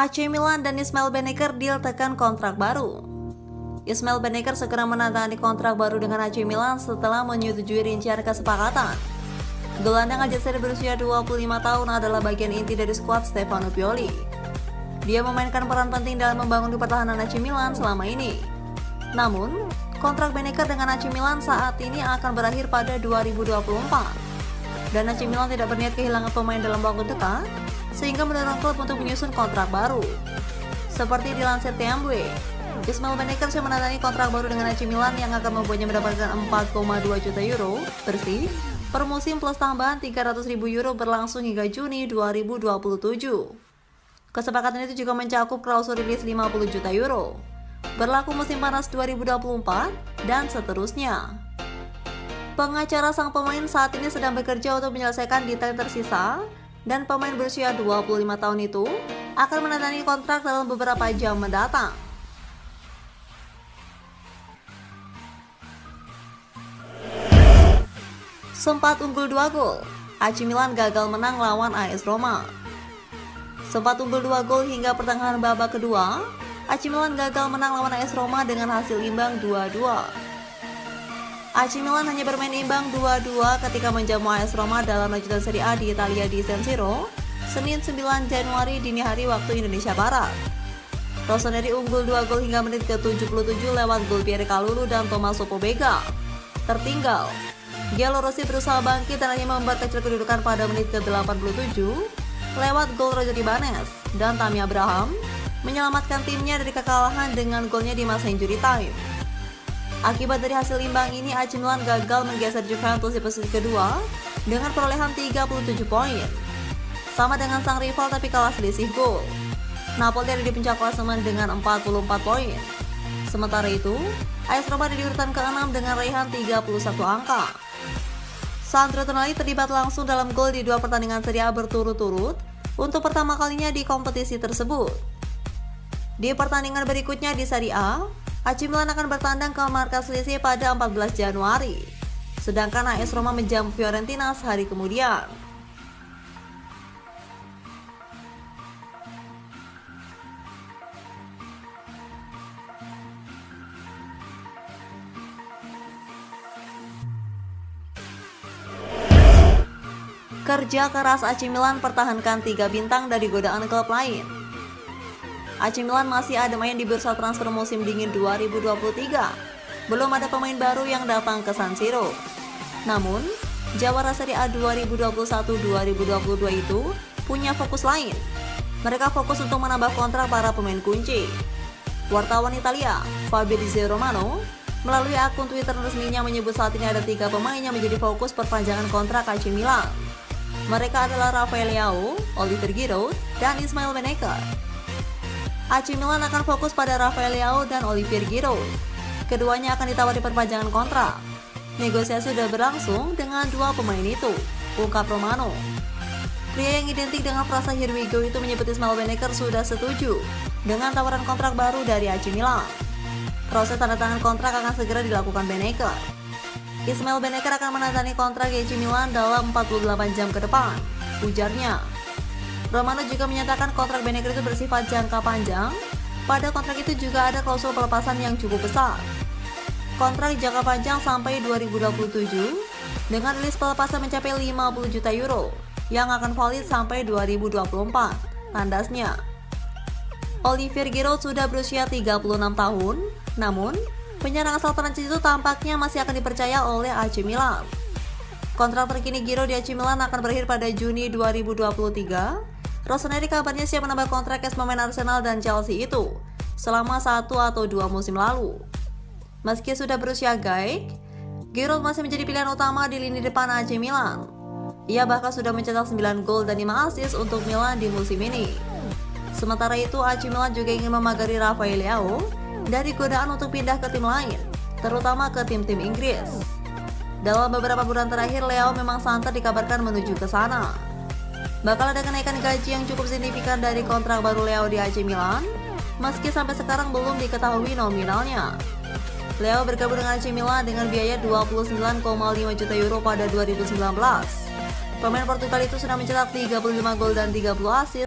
AC Milan dan Ismail Beneker deal tekan kontrak baru. Ismail Beneker segera menandatangani kontrak baru dengan AC Milan setelah menyetujui rincian kesepakatan. Gelandang Aljazair berusia 25 tahun adalah bagian inti dari skuad Stefano Pioli. Dia memainkan peran penting dalam membangun pertahanan AC Milan selama ini. Namun, kontrak Beneker dengan AC Milan saat ini akan berakhir pada 2024. Dan AC Milan tidak berniat kehilangan pemain dalam waktu dekat, sehingga mendorong klub untuk menyusun kontrak baru. Seperti dilansir TMW, Ismail Beneker sudah menandatangani kontrak baru dengan AC Milan yang akan membuatnya mendapatkan 4,2 juta euro bersih per musim plus tambahan 300.000 euro berlangsung hingga Juni 2027. Kesepakatan itu juga mencakup klausul rilis 50 juta euro berlaku musim panas 2024 dan seterusnya. Pengacara sang pemain saat ini sedang bekerja untuk menyelesaikan detail tersisa, dan pemain berusia 25 tahun itu akan menandatangani kontrak dalam beberapa jam mendatang. Sempat unggul 2 gol, AC Milan gagal menang lawan AS Roma. Sempat unggul 2 gol hingga pertengahan babak kedua, AC Milan gagal menang lawan AS Roma dengan hasil imbang 2-2. AC Milan hanya bermain imbang 2-2 ketika menjamu AS Roma dalam lanjutan Serie A di Italia di San Siro, Senin 9 Januari dini hari waktu Indonesia Barat. Rossoneri unggul 2 gol hingga menit ke-77 lewat gol Pierre Kalulu dan Tommaso Pobega. Tertinggal, Gianluigi Rossi berusaha bangkit dan hanya memperkecil kedudukan pada menit ke-87 lewat gol Roger Ibanez, dan Tammy Abraham menyelamatkan timnya dari kekalahan dengan golnya di masa injury time. Akibat dari hasil imbang ini, AC Milan gagal menggeser Juventus di posisi kedua dengan perolehan 37 poin. Sama dengan sang rival tapi kalah selisih gol. Napoli ada di puncak klasemen dengan 44 poin. Sementara itu, AS Roma ada di urutan ke-6 dengan raihan 31 angka. Sandro Tonali terlibat langsung dalam gol di 2 pertandingan Serie A berturut-turut untuk pertama kalinya di kompetisi tersebut. Di pertandingan berikutnya di Serie A, AC Milan akan bertandang ke markas selisih pada 14 Januari, sedangkan AS Roma menjamu Fiorentina sehari kemudian. Kerja keras AC Milan pertahankan 3 bintang dari godaan klub lain. AC Milan masih ada main di bursa transfer musim dingin 2023. Belum ada pemain baru yang datang ke San Siro. Namun, jawara Serie A 2021-2022 itu punya fokus lain. Mereka fokus untuk menambah kontrak para pemain kunci. Wartawan Italia, Fabrizio Romano, melalui akun Twitter resminya menyebut saat ini ada 3 pemain yang menjadi fokus perpanjangan kontrak AC Milan. Mereka adalah Rafael Leao, Olivier Giroud, dan Ismail Beneker. AC Milan akan fokus pada Rafael Leao dan Olivier Giroud. Keduanya akan ditawari perpanjangan kontrak. Negosiasi sudah berlangsung dengan 2 pemain itu, ungkap Romano. Pria yang identik dengan frasa "Here we go" itu menyebut Ismail Beneker sudah setuju dengan tawaran kontrak baru dari AC Milan. Proses tanda tangan kontrak akan segera dilakukan Beneker. Ismail Beneker akan menandatangani kontrak AC Milan dalam 48 jam ke depan, ujarnya. Romano juga menyatakan kontrak Beneker itu bersifat jangka panjang. Pada kontrak itu juga ada klausul pelepasan yang cukup besar. Kontrak jangka panjang sampai 2027 dengan list pelepasan mencapai 50 juta euro yang akan valid sampai 2024, tandasnya. Olivier Giroud sudah berusia 36 tahun, namun penyerang asal Prancis itu tampaknya masih akan dipercaya oleh AC Milan. Kontrak terkini Giroud di AC Milan akan berakhir pada Juni 2023. Rossoneri kabarnya siap menambah kontrak pemain Arsenal dan Chelsea itu selama 1 atau 2 musim lalu. Meski sudah berusia gaek, Giroud masih menjadi pilihan utama di lini depan AC Milan. Ia bahkan sudah mencetak 9 gol dan 5 assist untuk Milan di musim ini. Sementara itu, AC Milan juga ingin memagari Rafael Leao dari godaan untuk pindah ke tim lain, terutama ke tim-tim Inggris. Dalam beberapa bulan terakhir, Leao memang santer dikabarkan menuju ke sana. Bakal ada kenaikan gaji yang cukup signifikan dari kontrak baru Leao di AC Milan, meski sampai sekarang belum diketahui nominalnya. Leao bergabung dengan AC Milan dengan biaya 29,5 juta euro pada 2019. Pemain Portugal itu sudah mencetak 35 gol dan 30 assist